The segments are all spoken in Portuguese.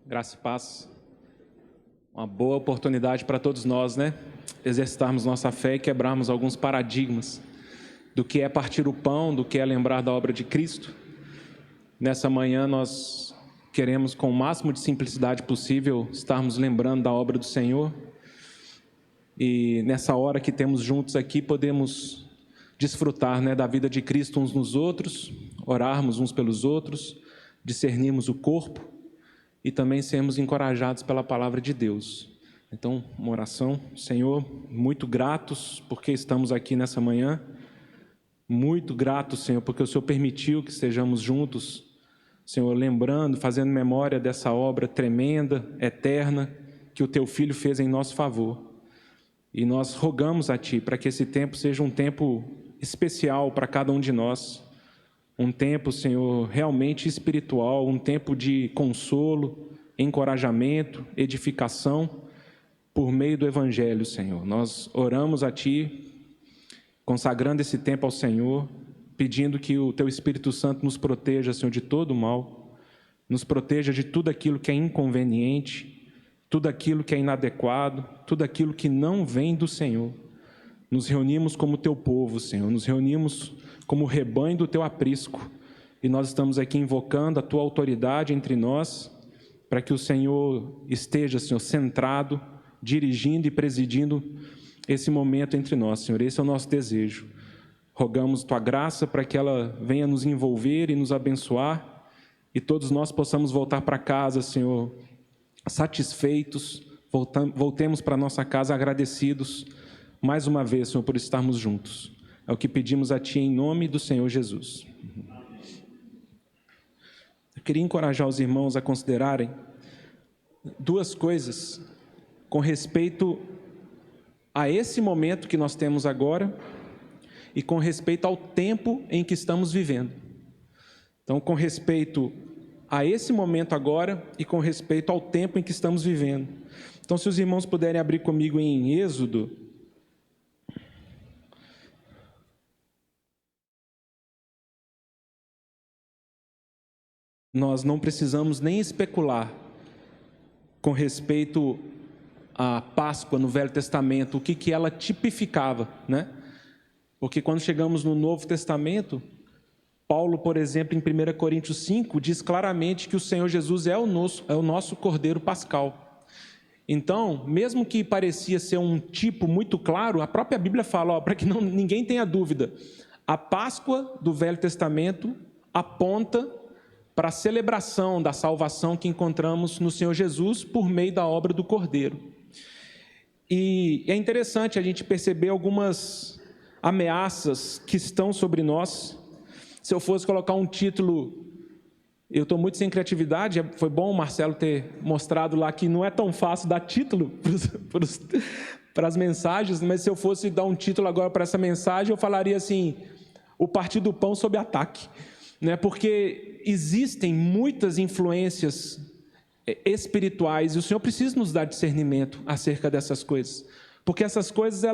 Graça e paz. Uma boa oportunidade para todos nós, né? Exercitarmos nossa fé e quebrarmos alguns paradigmas do que é partir o pão, do que é lembrar da obra de Cristo. Nessa manhã nós queremos, com o máximo de simplicidade possível, estarmos lembrando da obra do Senhor. E nessa hora que temos juntos aqui, podemos desfrutar, né, da vida de Cristo uns nos outros, orarmos uns pelos outros, discernirmos o corpo e também sermos encorajados pela palavra de Deus. Então, uma oração. Senhor, muito gratos porque estamos aqui nessa manhã. Muito gratos, Senhor, porque o Senhor permitiu que estejamos juntos, Senhor, lembrando, fazendo memória dessa obra tremenda, eterna, que o Teu Filho fez em nosso favor. E nós rogamos a Ti para que esse tempo seja um tempo especial para cada um de nós. Um tempo, Senhor, realmente espiritual, um tempo de consolo, encorajamento, edificação, por meio do Evangelho, Senhor. Nós oramos a Ti, consagrando esse tempo ao Senhor, pedindo que o Teu Espírito Santo nos proteja, Senhor, de todo o mal, nos proteja de tudo aquilo que é inconveniente, tudo aquilo que é inadequado, tudo aquilo que não vem do Senhor. Nos reunimos como Teu povo, Senhor, nos reunimos como rebanho do Teu aprisco, e nós estamos aqui invocando a Tua autoridade entre nós, para que o Senhor esteja, Senhor, centrado, dirigindo e presidindo esse momento entre nós, Senhor. Esse é o nosso desejo. Rogamos Tua graça para que ela venha nos envolver e nos abençoar, e todos nós possamos voltar para casa, Senhor, satisfeitos, voltemos para nossa casa agradecidos, mais uma vez, Senhor, por estarmos juntos. É o que pedimos a Ti em nome do Senhor Jesus. Eu queria encorajar os irmãos a considerarem duas coisas com respeito a esse momento que nós temos agora e com respeito ao tempo em que estamos vivendo. Então, com respeito a esse momento agora e com respeito ao tempo em que estamos vivendo. Então, se os irmãos puderem abrir comigo em Êxodo, nós não precisamos nem especular com respeito à Páscoa no Velho Testamento, o que ela tipificava, né? Porque quando chegamos no Novo Testamento, Paulo, por exemplo, em 1 Coríntios 5, diz claramente que o Senhor Jesus é o nosso Cordeiro Pascal. Então, mesmo que parecia ser um tipo muito claro, a própria Bíblia fala, para que ninguém tenha dúvida, a Páscoa do Velho Testamento aponta para a celebração da salvação que encontramos no Senhor Jesus por meio da obra do Cordeiro. E é interessante a gente perceber algumas ameaças que estão sobre nós. Se eu fosse colocar um título, eu estou muito sem criatividade, foi bom o Marcelo ter mostrado lá que não é tão fácil dar título para as mensagens, mas se eu fosse dar um título agora para essa mensagem, eu falaria assim, o Partir do Pão sob ataque. Né? Porque existem muitas influências espirituais e o Senhor precisa nos dar discernimento acerca dessas coisas, porque essas coisas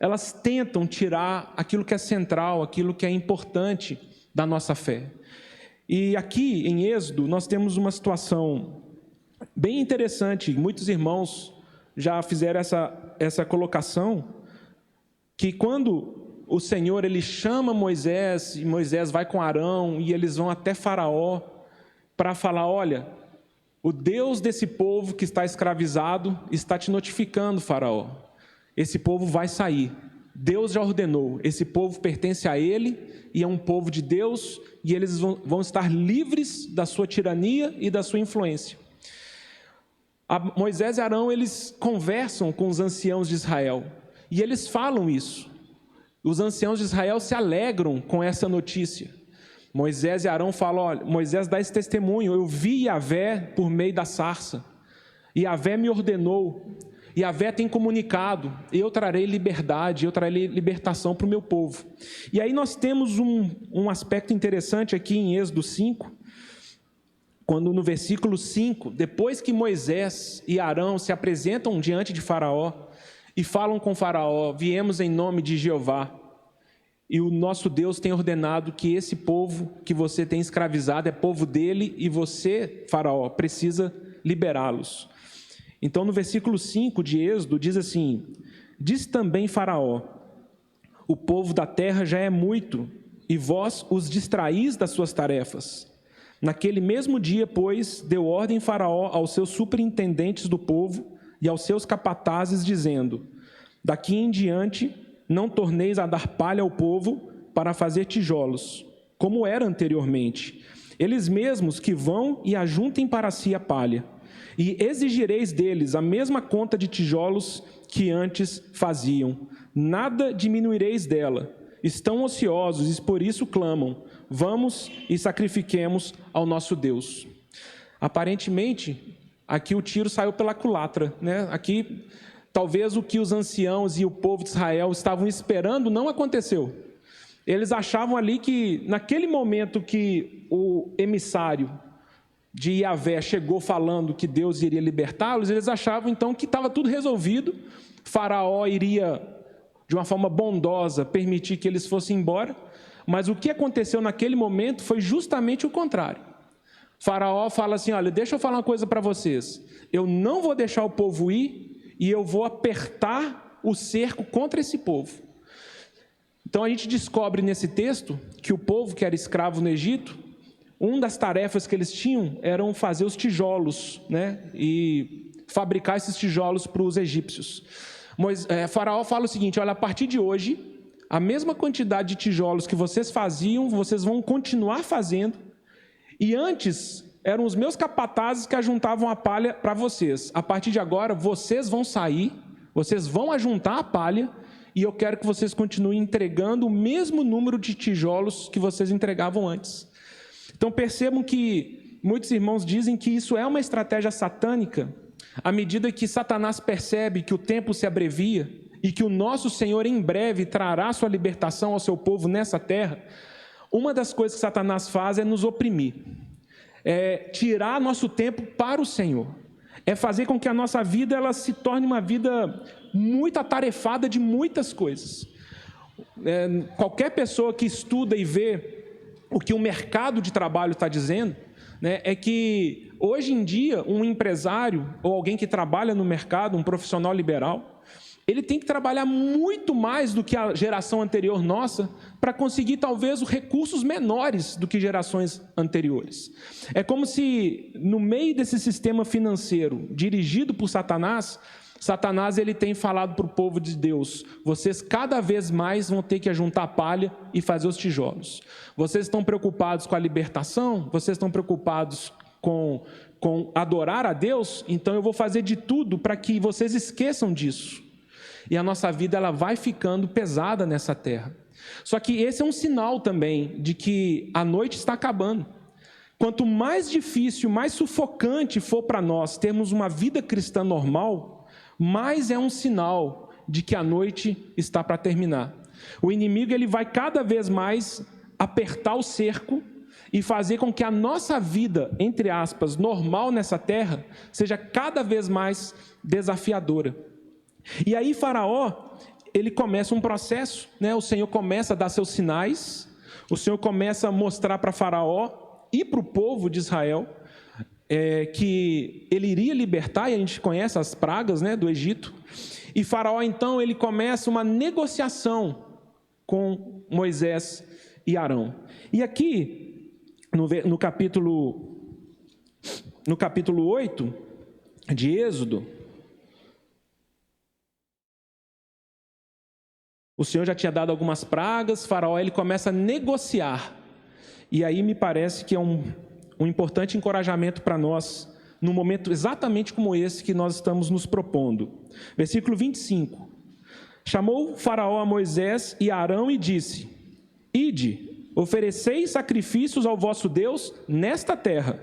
elas tentam tirar aquilo que é central, aquilo que é importante da nossa fé. E aqui em Êxodo nós temos uma situação bem interessante, muitos irmãos já fizeram essa colocação, que quando o Senhor, Ele chama Moisés, e Moisés vai com Arão, e eles vão até Faraó, para falar, olha, o Deus desse povo que está escravizado, está te notificando, Faraó, esse povo vai sair, Deus já ordenou, esse povo pertence a Ele, e é um povo de Deus, e eles vão estar livres da sua tirania e da sua influência. Moisés e Arão, eles conversam com os anciãos de Israel, e eles falam isso. Os anciãos de Israel se alegram com essa notícia. Moisés e Arão falam, olha, Moisés dá esse testemunho, eu vi Yahvé por meio da sarça, e Yahvé me ordenou, e Yahvé tem comunicado, eu trarei liberdade, eu trarei libertação para o meu povo. E aí nós temos um aspecto interessante aqui em Êxodo 5, quando no versículo 5, depois que Moisés e Arão se apresentam diante de Faraó, e falam com Faraó, viemos em nome de Jeová, e o nosso Deus tem ordenado que esse povo que você tem escravizado é povo dele, e você, Faraó, precisa liberá-los. Então, no versículo 5 de Êxodo, diz assim: diz também Faraó: o povo da terra já é muito, e vós os distraís das suas tarefas. Naquele mesmo dia, pois, deu ordem Faraó aos seus superintendentes do povo e aos seus capatazes, dizendo: daqui em diante não torneis a dar palha ao povo para fazer tijolos, como era anteriormente. Eles mesmos que vão e ajuntem para si a palha, e exigireis deles a mesma conta de tijolos que antes faziam. Nada diminuireis dela. Estão ociosos e por isso clamam: vamos e sacrifiquemos ao nosso Deus. Aparentemente, aqui o tiro saiu pela culatra, né? Aqui, talvez o que os anciãos e o povo de Israel estavam esperando não aconteceu. Eles achavam ali que, naquele momento que o emissário de Yahvé chegou falando que Deus iria libertá-los, eles achavam então que estava tudo resolvido, Faraó iria, de uma forma bondosa, permitir que eles fossem embora, mas o que aconteceu naquele momento foi justamente o contrário. Faraó fala assim: olha, deixa eu falar uma coisa para vocês, eu não vou deixar o povo ir e eu vou apertar o cerco contra esse povo. Então a gente descobre nesse texto que o povo que era escravo no Egito, uma das tarefas que eles tinham eram fazer os tijolos, né, e fabricar esses tijolos para os egípcios. Faraó fala o seguinte: olha, a partir de hoje, a mesma quantidade de tijolos que vocês faziam, vocês vão continuar fazendo, e antes eram os meus capatazes que ajuntavam a palha para vocês. A partir de agora, vocês vão sair, vocês vão ajuntar a palha, e eu quero que vocês continuem entregando o mesmo número de tijolos que vocês entregavam antes. Então percebam que muitos irmãos dizem que isso é uma estratégia satânica, à medida que Satanás percebe que o tempo se abrevia e que o nosso Senhor em breve trará sua libertação ao seu povo nessa terra. Uma das coisas que Satanás faz é nos oprimir, é tirar nosso tempo para o Senhor, é fazer com que a nossa vida ela se torne uma vida muito atarefada de muitas coisas. Qualquer pessoa que estuda e vê o que o mercado de trabalho está dizendo, né, é que hoje em dia um empresário ou alguém que trabalha no mercado, um profissional liberal, ele tem que trabalhar muito mais do que a geração anterior nossa para conseguir talvez os recursos menores do que gerações anteriores. É como se no meio desse sistema financeiro dirigido por Satanás ele tem falado para o povo de Deus: vocês cada vez mais vão ter que ajuntar palha e fazer os tijolos. Vocês estão preocupados com a libertação? Vocês estão preocupados com adorar a Deus? Então eu vou fazer de tudo para que vocês esqueçam disso. E a nossa vida ela vai ficando pesada nessa terra. Só que esse é um sinal também de que a noite está acabando. Quanto mais difícil, mais sufocante for para nós termos uma vida cristã normal, mais é um sinal de que a noite está para terminar. O inimigo ele vai cada vez mais apertar o cerco e fazer com que a nossa vida, entre aspas, normal nessa terra, seja cada vez mais desafiadora. E aí Faraó, ele começa um processo, né? O Senhor começa a dar seus sinais, o Senhor começa a mostrar para Faraó e para o povo de Israel que ele iria libertar, e a gente conhece as pragas, né, do Egito. E Faraó, então, ele começa uma negociação com Moisés e Arão. E aqui, no capítulo 8 de Êxodo, o Senhor já tinha dado algumas pragas, Faraó ele começa a negociar. E aí me parece que é um importante encorajamento para nós, num momento exatamente como esse que nós estamos nos propondo. Versículo 25. Chamou Faraó a Moisés e a Arão e disse: ide, ofereceis sacrifícios ao vosso Deus nesta terra.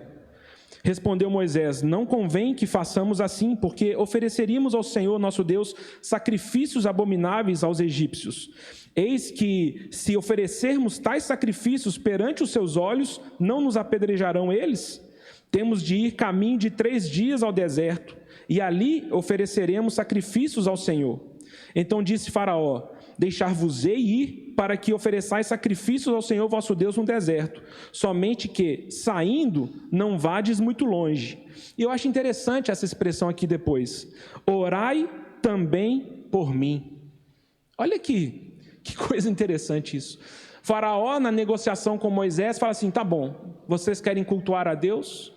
Respondeu Moisés: não convém que façamos assim, porque ofereceríamos ao Senhor nosso Deus sacrifícios abomináveis aos egípcios. Eis que, se oferecermos tais sacrifícios perante os seus olhos, não nos apedrejarão eles? Temos de ir caminho de 3 dias ao deserto, e ali ofereceremos sacrifícios ao Senhor. Então disse Faraó: deixar-vos-ei ir para que ofereçais sacrifícios ao Senhor vosso Deus no deserto. Somente que, saindo, não vades muito longe. E eu acho interessante essa expressão aqui depois. Orai também por mim. Olha aqui, que coisa interessante isso. Faraó, na negociação com Moisés, fala assim, tá bom, vocês querem cultuar a Deus?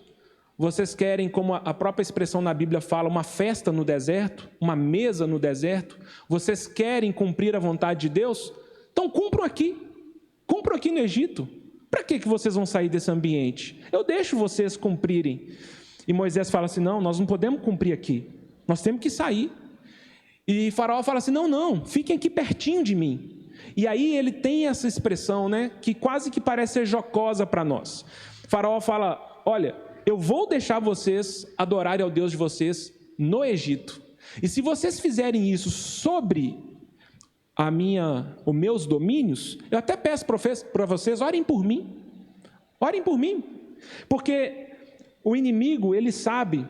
Vocês querem, como a própria expressão na Bíblia fala, uma festa no deserto, uma mesa no deserto? Vocês querem cumprir a vontade de Deus? Então cumpram aqui no Egito. Para que vocês vão sair desse ambiente? Eu deixo vocês cumprirem. E Moisés fala assim, não, nós não podemos cumprir aqui, nós temos que sair. E Faraó fala assim, não, fiquem aqui pertinho de mim. E aí ele tem essa expressão, né, que quase que parece ser jocosa para nós. Faraó fala, olha, eu vou deixar vocês adorarem ao Deus de vocês no Egito. E se vocês fizerem isso sobre os meus domínios, eu até peço para vocês, orem por mim. Orem por mim. Porque o inimigo, ele sabe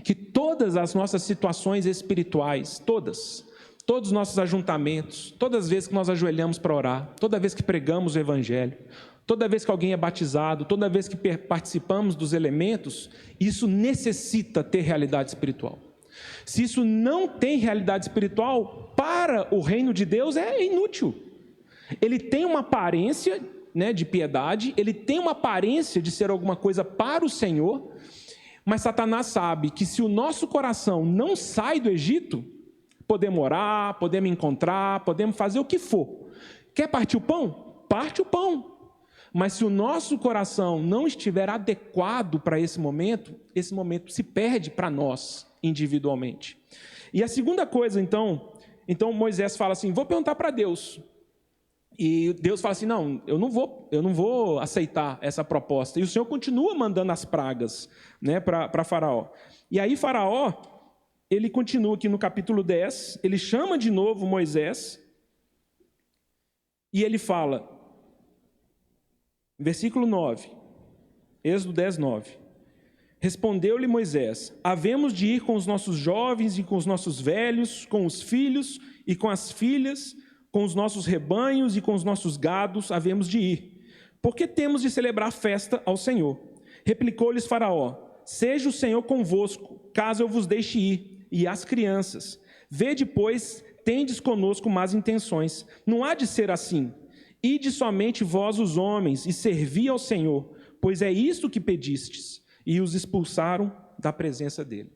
que todas as nossas situações espirituais, todos os nossos ajuntamentos, todas as vezes que nós ajoelhamos para orar, toda vez que pregamos o Evangelho, toda vez que alguém é batizado, toda vez que participamos dos elementos, isso necessita ter realidade espiritual. Se isso não tem realidade espiritual, para o reino de Deus é inútil. Ele tem uma aparência, né, de piedade, ele tem uma aparência de ser alguma coisa para o Senhor, mas Satanás sabe que se o nosso coração não sai do Egito, podemos orar, podemos encontrar, podemos fazer o que for. Quer partir o pão? Parte o pão. Mas se o nosso coração não estiver adequado para esse momento se perde para nós individualmente. E a segunda coisa, então Moisés fala assim, vou perguntar para Deus. E Deus fala assim, não, eu não vou aceitar essa proposta. E o Senhor continua mandando as pragas, né, para Faraó. E aí Faraó, ele continua aqui no capítulo 10, ele chama de novo Moisés, e ele fala, versículo 9, Êxodo 10, 9. Respondeu-lhe Moisés, havemos de ir com os nossos jovens e com os nossos velhos, com os filhos e com as filhas, com os nossos rebanhos e com os nossos gados, havemos de ir. Porque temos de celebrar festa ao Senhor. Replicou-lhes Faraó, seja o Senhor convosco, caso eu vos deixe ir, e as crianças. Vede, pois, tendes conosco más intenções. Não há de ser assim. Ide somente vós os homens, e servi ao Senhor, pois é isto que pedistes. E os expulsaram da presença dele.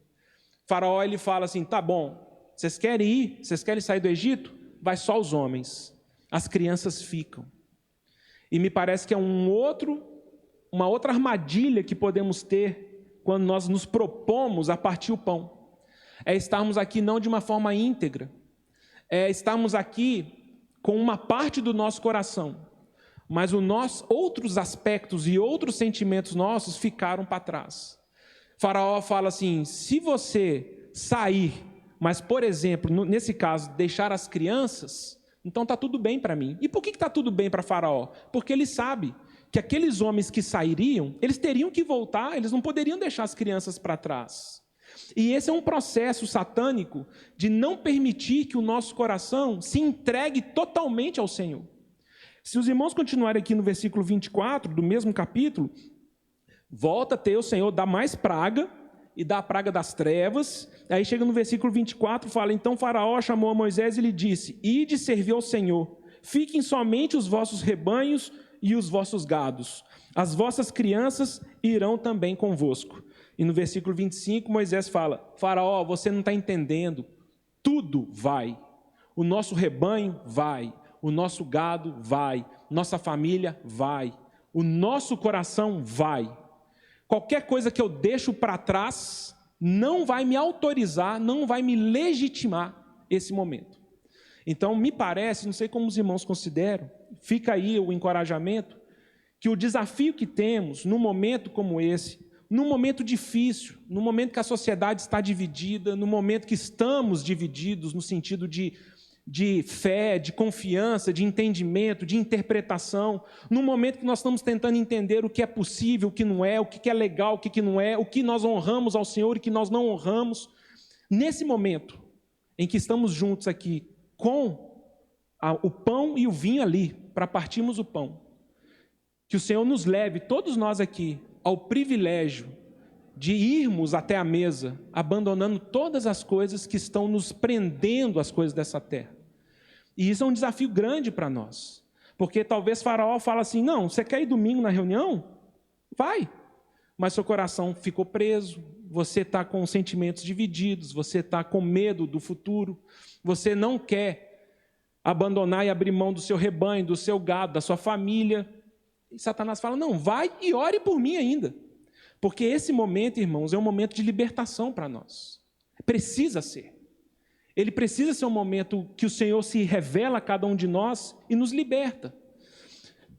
Faraó, ele fala assim, tá bom, vocês querem ir? Vocês querem sair do Egito? Vai só os homens, as crianças ficam. E me parece que é uma outra armadilha que podemos ter quando nós nos propomos a partir o pão. É estarmos aqui não de uma forma íntegra, é estarmos aqui com uma parte do nosso coração, mas outros aspectos e outros sentimentos nossos ficaram para trás. Faraó fala assim, se você sair, mas, por exemplo, nesse caso, deixar as crianças, então está tudo bem para mim. E por que está tudo bem para Faraó? Porque ele sabe que aqueles homens que sairiam, eles teriam que voltar, eles não poderiam deixar as crianças para trás. E esse é um processo satânico de não permitir que o nosso coração se entregue totalmente ao Senhor. Se os irmãos continuarem aqui no versículo 24, do mesmo capítulo, volta a ter o Senhor, dá mais praga, e dá a praga das trevas. Aí chega no versículo 24, fala, então Faraó chamou a Moisés e lhe disse, ide servir ao Senhor, fiquem somente os vossos rebanhos e os vossos gados, as vossas crianças irão também convosco. E no versículo 25, Moisés fala, Faraó, você não está entendendo, tudo vai, o nosso rebanho vai, o nosso gado vai, nossa família vai, o nosso coração vai. Qualquer coisa que eu deixo para trás não vai me autorizar, não vai me legitimar esse momento. Então, me parece, não sei como os irmãos consideram, fica aí o encorajamento, que o desafio que temos num momento como esse, num momento difícil, num momento que a sociedade está dividida, num momento que estamos divididos no sentido de fé, de confiança, de entendimento, de interpretação, num momento que nós estamos tentando entender o que é possível, o que não é, o que é legal, o que não é, o que nós honramos ao Senhor e o que nós não honramos. Nesse momento em que estamos juntos aqui com o pão e o vinho ali, para partirmos o pão. Que o Senhor nos leve, todos nós aqui, ao privilégio de irmos até a mesa, abandonando todas as coisas que estão nos prendendo às coisas dessa terra. E isso é um desafio grande para nós. Porque talvez Faraó fale assim, não, você quer ir domingo na reunião? Vai. Mas seu coração ficou preso, você está com sentimentos divididos, você está com medo do futuro, você não quer abandonar e abrir mão do seu rebanho, do seu gado, da sua família. E Satanás fala, não, vai e ore por mim ainda. Porque esse momento, irmãos, é um momento de libertação para nós. Precisa ser. Ele precisa ser um momento que o Senhor se revela a cada um de nós e nos liberta.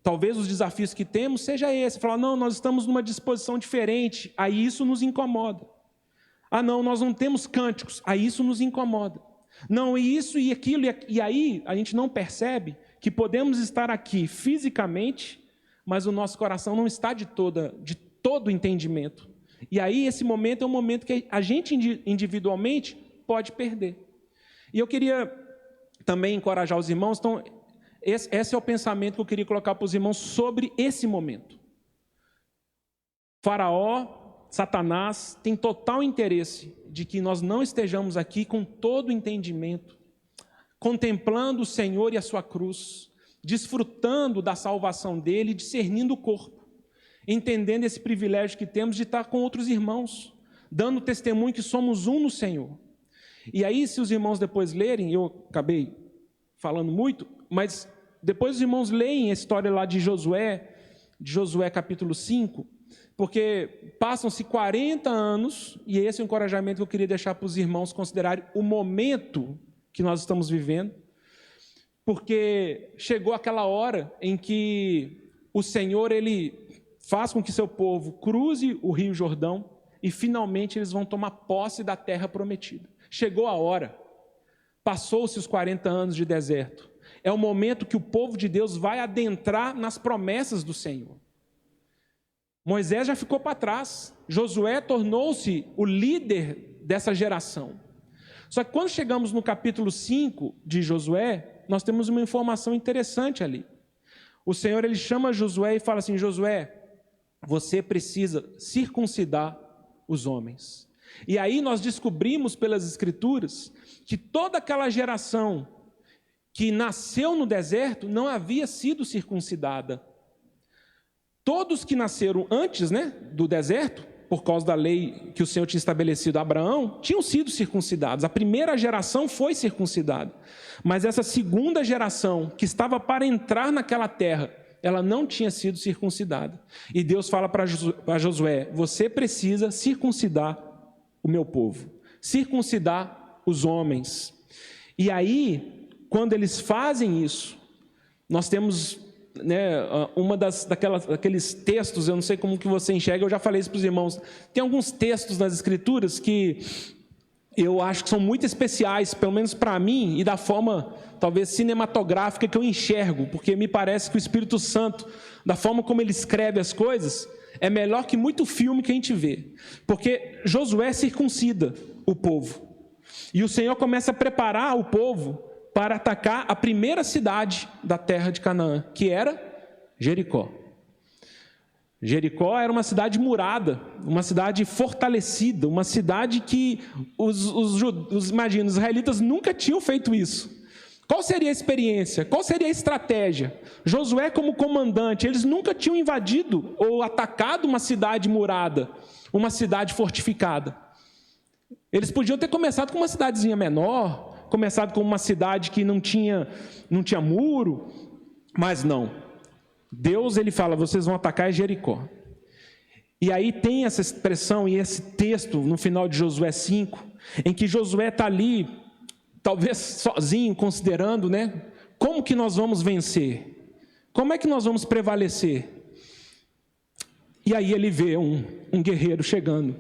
Talvez os desafios que temos seja esse. Falar, não, nós estamos numa disposição diferente, aí isso nos incomoda. Ah, não, nós não temos cânticos, aí isso nos incomoda. Não, e isso e aquilo, e aí a gente não percebe que podemos estar aqui fisicamente, mas o nosso coração não está de todo entendimento. E aí esse momento é um momento que a gente individualmente pode perder. E eu queria também encorajar os irmãos, então, esse é o pensamento que eu queria colocar para os irmãos sobre esse momento. Faraó, Satanás, tem total interesse de que nós não estejamos aqui com todo o entendimento, contemplando o Senhor e a sua cruz, desfrutando da salvação dele, discernindo o corpo, entendendo esse privilégio que temos de estar com outros irmãos, dando testemunho que somos um no Senhor. E aí, se os irmãos depois lerem, eu acabei falando muito, mas depois os irmãos leem a história lá de Josué capítulo 5, porque passam-se 40 anos, e esse é o encorajamento que eu queria deixar para os irmãos considerarem o momento que nós estamos vivendo, porque chegou aquela hora em que o Senhor, ele faz com que seu povo cruze o Rio Jordão, e finalmente eles vão tomar posse da terra prometida. Chegou a hora, passou-se os 40 anos de deserto, é o momento que o povo de Deus vai adentrar nas promessas do Senhor. Moisés já ficou para trás, Josué tornou-se o líder dessa geração. Só que quando chegamos no capítulo 5 de Josué, nós temos uma informação interessante ali. O Senhor, ele chama Josué e fala assim, Josué, você precisa circuncidar os homens. E aí nós descobrimos pelas Escrituras que toda aquela geração que nasceu no deserto não havia sido circuncidada. Todos que nasceram antes, do deserto, por causa da lei que o Senhor tinha estabelecido a Abraão, tinham sido circuncidados. A primeira geração foi circuncidada. Mas essa segunda geração, que estava para entrar naquela terra, ela não tinha sido circuncidada. E Deus fala para Josué, você precisa circuncidar o meu povo, circuncidar os homens. E aí, quando eles fazem isso, nós temos daqueles textos, eu não sei como que você enxerga, eu já falei isso para os irmãos, tem alguns textos nas Escrituras que eu acho que são muito especiais, pelo menos para mim, e da forma, talvez, cinematográfica que eu enxergo, porque me parece que o Espírito Santo, da forma como ele escreve as coisas, é melhor que muito filme que a gente vê, porque Josué circuncida o povo, e o Senhor começa a preparar o povo para atacar a primeira cidade da terra de Canaã, que era Jericó. Jericó era uma cidade murada, uma cidade fortalecida, uma cidade que os israelitas nunca tinham feito isso. Qual seria a experiência? Qual seria a estratégia? Josué, como comandante, eles nunca tinham invadido ou atacado uma cidade murada, uma cidade fortificada. Eles podiam ter começado com uma cidadezinha menor, começado com uma cidade que não tinha muro, mas não. Deus, ele fala, vocês vão atacar Jericó. E aí tem essa expressão e esse texto no final de Josué 5, em que Josué está ali, talvez sozinho, considerando, como que nós vamos vencer? Como é que nós vamos prevalecer? E aí ele vê um guerreiro chegando,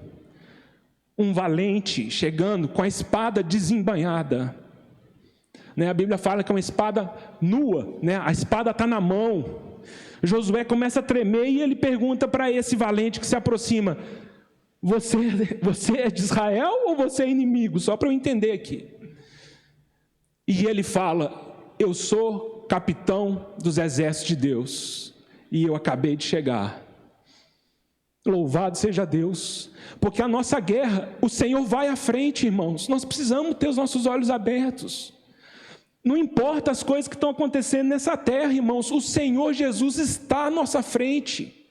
um valente chegando com a espada desembainhada. A Bíblia fala que é uma espada nua, a espada está na mão. Josué começa a tremer e ele pergunta para esse valente que se aproxima, você é de Israel ou você é inimigo? Só para eu entender aqui. E ele fala, eu sou capitão dos exércitos de Deus e eu acabei de chegar. Louvado seja Deus, porque a nossa guerra, o Senhor vai à frente, irmãos. Nós precisamos ter os nossos olhos abertos. Não importa as coisas que estão acontecendo nessa terra, irmãos, o Senhor Jesus está à nossa frente.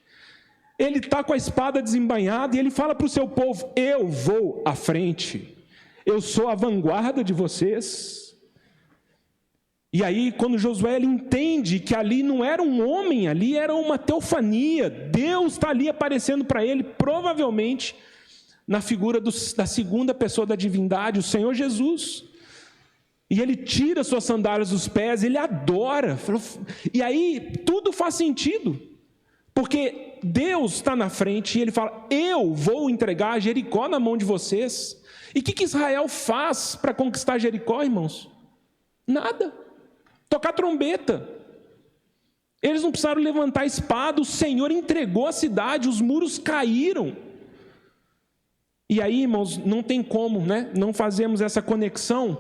Ele está com a espada desembainhada e Ele fala para o seu povo: eu vou à frente, eu sou a vanguarda de vocês. E aí, quando Josué ele entende que ali não era um homem, ali era uma teofania, Deus está ali aparecendo para ele, provavelmente na figura da segunda pessoa da divindade, o Senhor Jesus. E ele tira suas sandálias dos pés, ele adora. E aí tudo faz sentido, porque Deus está na frente e ele fala: eu vou entregar Jericó na mão de vocês. E o que Israel faz para conquistar Jericó, irmãos? Nada. Tocar trombeta. Eles não precisaram levantar a espada, o Senhor entregou a cidade, os muros caíram. E aí, irmãos, não tem como, né? Não fazemos essa conexão,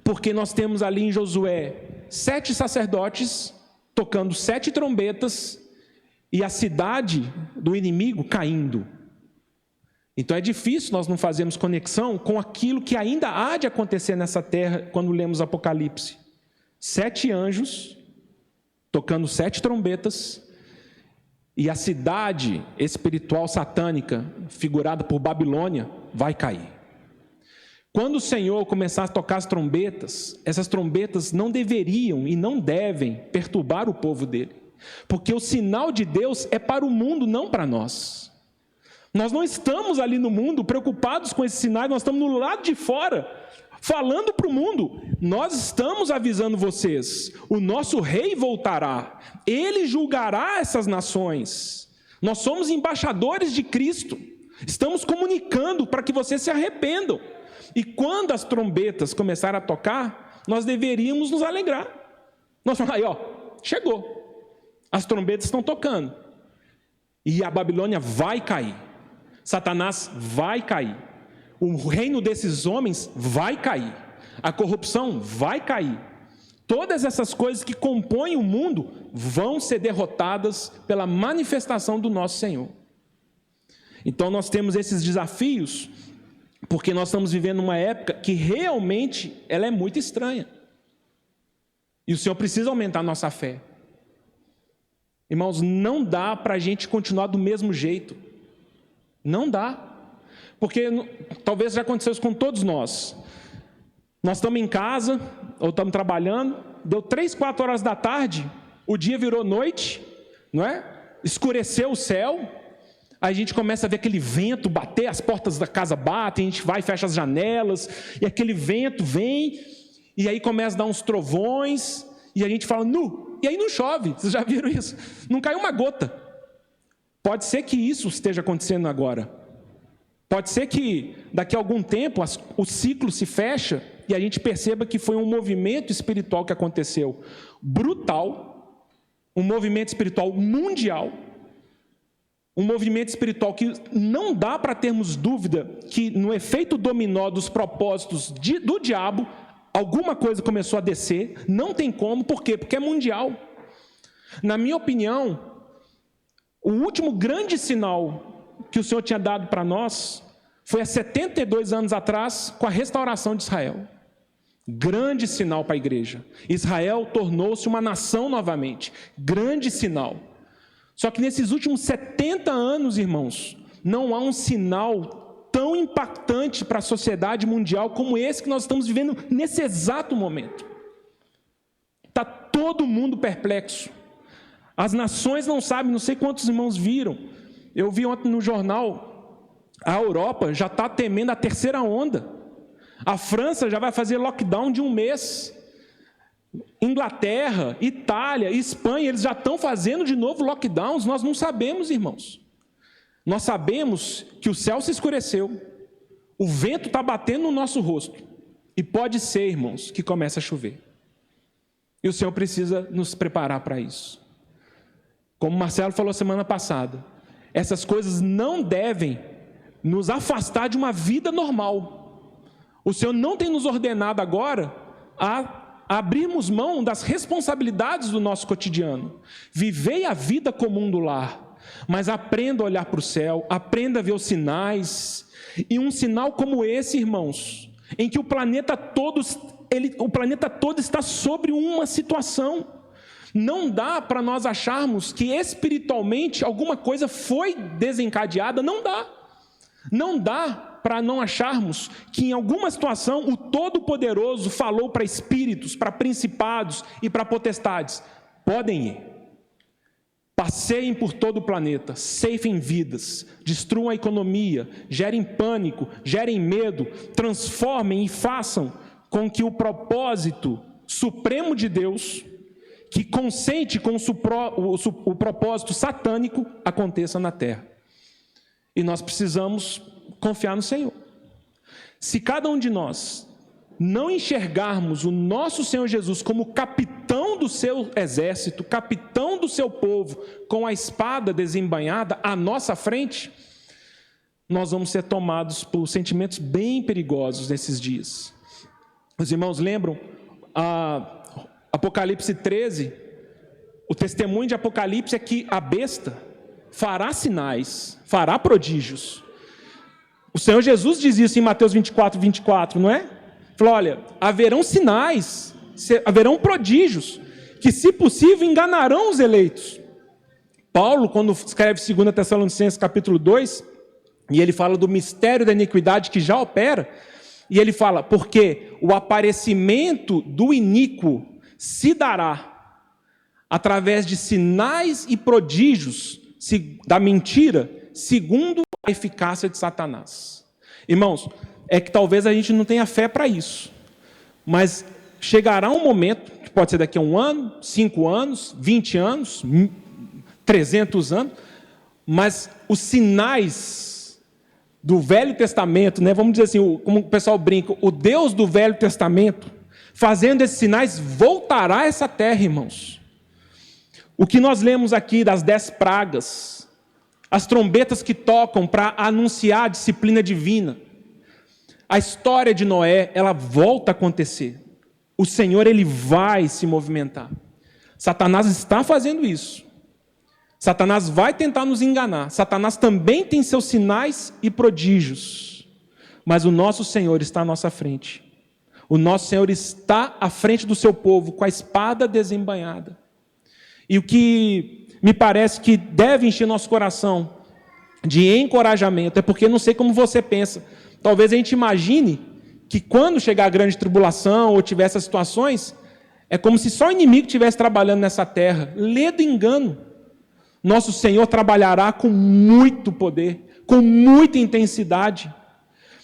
porque nós temos ali em Josué 7 sacerdotes tocando 7 trombetas e a cidade do inimigo caindo. Então é difícil nós não fazermos conexão com aquilo que ainda há de acontecer nessa terra quando lemos Apocalipse. 7 anjos tocando 7 trombetas e a cidade espiritual satânica, figurada por Babilônia, vai cair. Quando o Senhor começar a tocar as trombetas, essas trombetas não deveriam e não devem perturbar o povo dele, porque o sinal de Deus é para o mundo, não para nós. Nós não estamos ali no mundo preocupados com esses sinais, nós estamos no lado de fora, falando para o mundo: nós estamos avisando vocês, o nosso rei voltará, ele julgará essas nações, nós somos embaixadores de Cristo, estamos comunicando para que vocês se arrependam. E quando as trombetas começarem a tocar, nós deveríamos nos alegrar. Nós falamos: aí ó, chegou, as trombetas estão tocando, e a Babilônia vai cair, Satanás vai cair, o reino desses homens vai cair, a corrupção vai cair, todas essas coisas que compõem o mundo vão ser derrotadas pela manifestação do nosso Senhor. Então nós temos esses desafios, porque nós estamos vivendo uma época que realmente ela é muito estranha, e o Senhor precisa aumentar a nossa fé. Irmãos, não dá para a gente continuar do mesmo jeito, não dá. Porque talvez já aconteceu isso com todos nós. Nós estamos em casa, ou estamos trabalhando, deu 3, 4 horas da tarde, o dia virou noite, não é? Escureceu o céu, aí a gente começa a ver aquele vento bater, as portas da casa batem, a gente vai e fecha as janelas, e aquele vento vem, e aí começa a dar uns trovões, e a gente fala: nu, e aí não chove, vocês já viram isso? Não caiu uma gota. Pode ser que isso esteja acontecendo agora. Pode ser que daqui a algum tempo o ciclo se fecha e a gente perceba que foi um movimento espiritual que aconteceu brutal, um movimento espiritual mundial, um movimento espiritual que não dá para termos dúvida que no efeito dominó dos propósitos do diabo, alguma coisa começou a descer, não tem como. Por quê? Porque é mundial. Na minha opinião, o último grande sinal que o Senhor tinha dado para nós foi há 72 anos atrás, com a restauração de Israel. Grande sinal para a igreja. Israel tornou-se uma nação novamente. Grande sinal. Só que nesses últimos 70 anos, irmãos, não há um sinal tão impactante para a sociedade mundial como esse que nós estamos vivendo nesse exato momento. Está todo mundo perplexo. As nações não sabem, não sei quantos irmãos viram. Eu vi ontem no jornal, a Europa já está temendo a 3ª onda. A França já vai fazer lockdown de 1 mês. Inglaterra, Itália, Espanha, eles já estão fazendo de novo lockdowns. Nós não sabemos, irmãos. Nós sabemos que o céu se escureceu, o vento está batendo no nosso rosto, e pode ser, irmãos, que comece a chover. E o Senhor precisa nos preparar para isso. Como o Marcelo falou semana passada, essas coisas não devem nos afastar de uma vida normal. O Senhor não tem nos ordenado agora a abrirmos mão das responsabilidades do nosso cotidiano. Vivei a vida comum do lar, mas aprenda a olhar para o céu, aprenda a ver os sinais. E um sinal como esse, irmãos, em que o planeta todo está sobre uma situação. Não dá para nós acharmos que espiritualmente alguma coisa foi desencadeada, não dá. Não dá para não acharmos que em alguma situação o Todo-Poderoso falou para espíritos, para principados e para potestades: podem ir, passeiem por todo o planeta, ceifem vidas, destruam a economia, gerem pânico, gerem medo, transformem e façam com que o propósito supremo de Deus, que consente com o propósito satânico, aconteça na terra. E nós precisamos confiar no Senhor. Se cada um de nós não enxergarmos o nosso Senhor Jesus como capitão do seu exército, capitão do seu povo, com a espada desembainhada à nossa frente, nós vamos ser tomados por sentimentos bem perigosos nesses dias. Os irmãos lembram Apocalipse 13, o testemunho de Apocalipse é que a besta fará sinais, fará prodígios. O Senhor Jesus diz isso em Mateus 24, 24, não é? Falou: olha, haverão sinais, haverão prodígios, que se possível enganarão os eleitos. Paulo, quando escreve 2 Tessalonicenses capítulo 2, e ele fala do mistério da iniquidade que já opera, e ele fala: porque o aparecimento do iníquo se dará através de sinais e prodígios da mentira, segundo a eficácia de Satanás. Irmãos, é que talvez a gente não tenha fé para isso, mas chegará um momento, que pode ser daqui a 1 ano, 5 anos, 20 anos, 300 anos, mas os sinais do Velho Testamento, né, vamos dizer assim, como o pessoal brinca, o Deus do Velho Testamento, fazendo esses sinais, voltará a essa terra, irmãos. O que nós lemos aqui das 10 pragas, as trombetas que tocam para anunciar a disciplina divina, a história de Noé, ela volta a acontecer. O Senhor, Ele vai se movimentar. Satanás está fazendo isso. Satanás vai tentar nos enganar. Satanás também tem seus sinais e prodígios. Mas o nosso Senhor está à nossa frente. O nosso Senhor está à frente do seu povo, com a espada desembainhada. E o que me parece que deve encher nosso coração de encorajamento, é porque não sei como você pensa, talvez a gente imagine que quando chegar a grande tribulação ou tiver essas situações, é como se só o inimigo estivesse trabalhando nessa terra. Lê do engano. Nosso Senhor trabalhará com muito poder, com muita intensidade.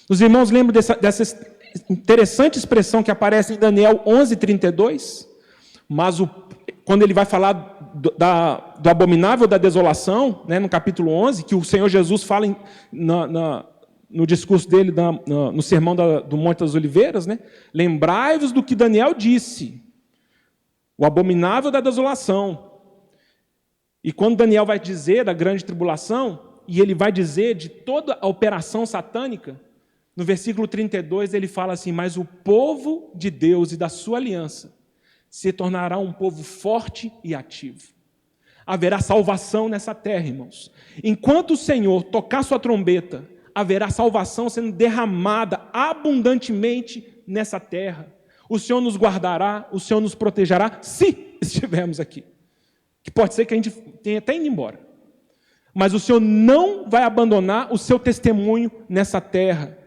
Os irmãos lembram dessa interessante expressão que aparece em Daniel 11:32? Mas quando ele vai falar do abominável da desolação, né, no capítulo 11, que o Senhor Jesus fala no discurso dele, no sermão do Monte das Oliveiras, né? Lembrai-vos do que Daniel disse, o abominável da desolação. E quando Daniel vai dizer da grande tribulação, e ele vai dizer de toda a operação satânica, no versículo 32 ele fala assim: mas o povo de Deus e da sua aliança se tornará um povo forte e ativo. Haverá salvação nessa terra, irmãos. Enquanto o Senhor tocar sua trombeta, haverá salvação sendo derramada abundantemente nessa terra. O Senhor nos guardará, o Senhor nos protegerá, se estivermos aqui. Que pode ser que a gente tenha até ido embora. Mas o Senhor não vai abandonar o seu testemunho nessa terra.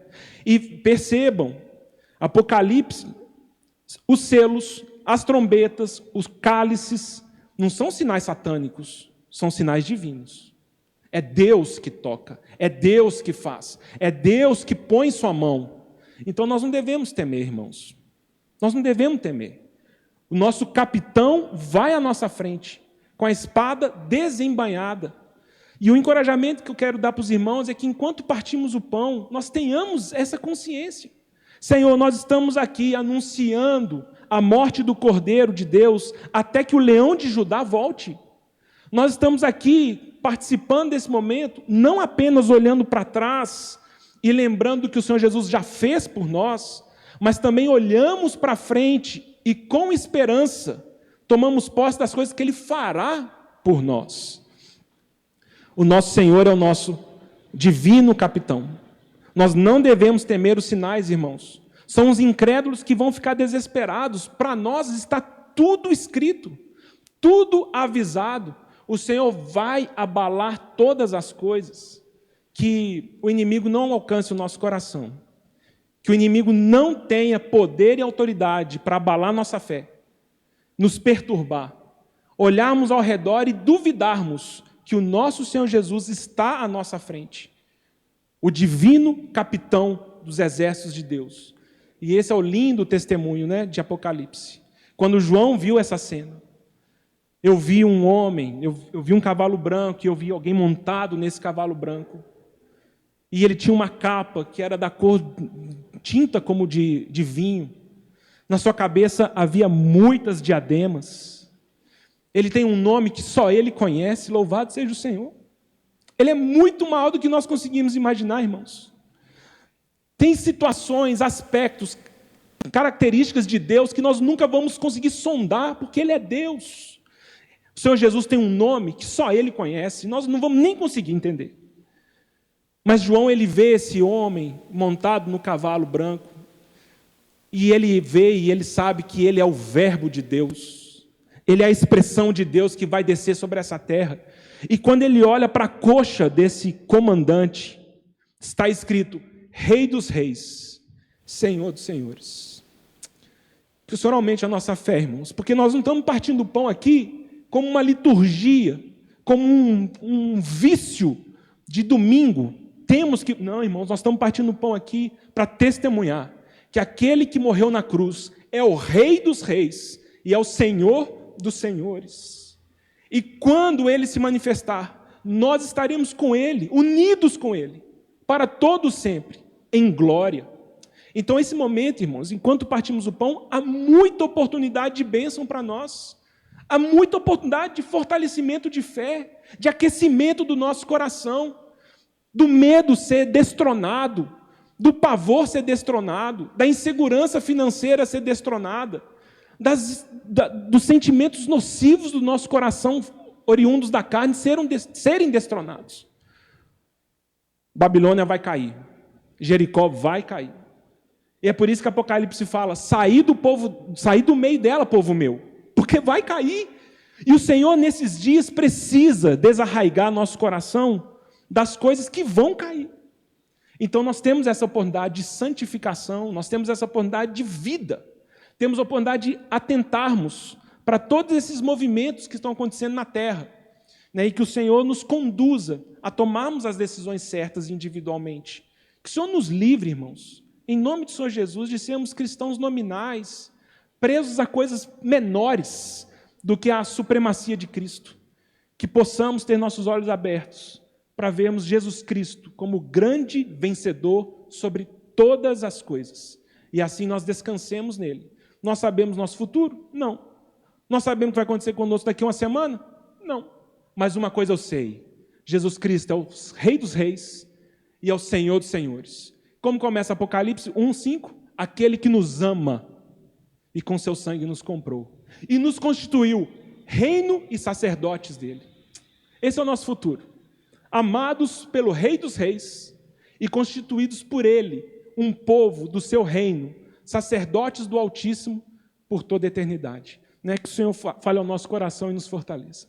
E percebam, Apocalipse, os selos, as trombetas, os cálices, não são sinais satânicos, são sinais divinos. É Deus que toca, é Deus que faz, é Deus que põe sua mão. Então nós não devemos temer, irmãos. Nós não devemos temer. O nosso capitão vai à nossa frente, com a espada desembainhada. E o encorajamento que eu quero dar para os irmãos é que enquanto partimos o pão, nós tenhamos essa consciência. Senhor, nós estamos aqui anunciando a morte do Cordeiro de Deus até que o leão de Judá volte. Nós estamos aqui participando desse momento, não apenas olhando para trás e lembrando que o Senhor Jesus já fez por nós, mas também olhamos para frente e com esperança tomamos posse das coisas que Ele fará por nós. O nosso Senhor é o nosso divino capitão. Nós não devemos temer os sinais, irmãos. São os incrédulos que vão ficar desesperados. Para nós está tudo escrito, tudo avisado. O Senhor vai abalar todas as coisas, que o inimigo não alcance o nosso coração, que o inimigo não tenha poder e autoridade para abalar nossa fé, nos perturbar, olharmos ao redor e duvidarmos que o nosso Senhor Jesus está à nossa frente, o divino capitão dos exércitos de Deus. E esse é o lindo testemunho, né, de Apocalipse. Quando João viu essa cena, eu vi um homem, eu vi um cavalo branco, e eu vi alguém montado nesse cavalo branco. E ele tinha uma capa que era da cor tinta como de vinho. Na sua cabeça havia muitas diademas. Ele tem um nome que só ele conhece, louvado seja o Senhor. Ele é muito maior do que nós conseguimos imaginar, irmãos. Tem situações, aspectos, características de Deus que nós nunca vamos conseguir sondar, porque Ele é Deus. O Senhor Jesus tem um nome que só Ele conhece, nós não vamos nem conseguir entender. Mas João, ele vê esse homem montado no cavalo branco, e ele vê e ele sabe que ele é o verbo de Deus, ele é a expressão de Deus que vai descer sobre essa terra. E quando ele olha para a coxa desse comandante, está escrito: Rei dos Reis, Senhor dos Senhores. Que o Senhor aumente a nossa fé, irmãos, porque nós não estamos partindo o pão aqui como uma liturgia, como um vício de domingo. Temos que... Não, irmãos, nós estamos partindo o pão aqui para testemunhar que aquele que morreu na cruz é o Rei dos Reis e é o Senhor dos Senhores. E quando Ele se manifestar, nós estaremos com Ele, unidos com Ele, para todo sempre, em glória. Então, esse momento, irmãos, enquanto partimos o pão, há muita oportunidade de bênção para nós. Há muita oportunidade de fortalecimento de fé, de aquecimento do nosso coração, do medo ser destronado, do pavor ser destronado, da insegurança financeira ser destronada, dos sentimentos nocivos do nosso coração, oriundos da carne, serem destronados. Babilônia vai cair, Jericó vai cair. E é por isso que Apocalipse fala: saí do meio dela, povo meu, porque vai cair. E o Senhor, nesses dias, precisa desarraigar nosso coração das coisas que vão cair. Então nós temos essa oportunidade de santificação, nós temos essa oportunidade de vida, temos a oportunidade de atentarmos para todos esses movimentos que estão acontecendo na terra, né, e que o Senhor nos conduza a tomarmos as decisões certas individualmente. Que o Senhor nos livre, irmãos, em nome do Senhor Jesus, de sermos cristãos nominais, presos a coisas menores do que a supremacia de Cristo. Que possamos ter nossos olhos abertos para vermos Jesus Cristo como grande vencedor sobre todas as coisas. E assim nós descansemos nele. Nós sabemos nosso futuro? Não. Nós sabemos o que vai acontecer conosco daqui a uma semana? Não. Mas uma coisa eu sei: Jesus Cristo é o Rei dos Reis e é o Senhor dos Senhores. Como começa Apocalipse 1:5? Aquele que nos ama e com seu sangue nos comprou e nos constituiu reino e sacerdotes dele. Esse é o nosso futuro. Amados pelo Rei dos Reis e constituídos por Ele, um povo do seu reino, sacerdotes do Altíssimo por toda a eternidade. Que o Senhor fale ao nosso coração e nos fortaleça.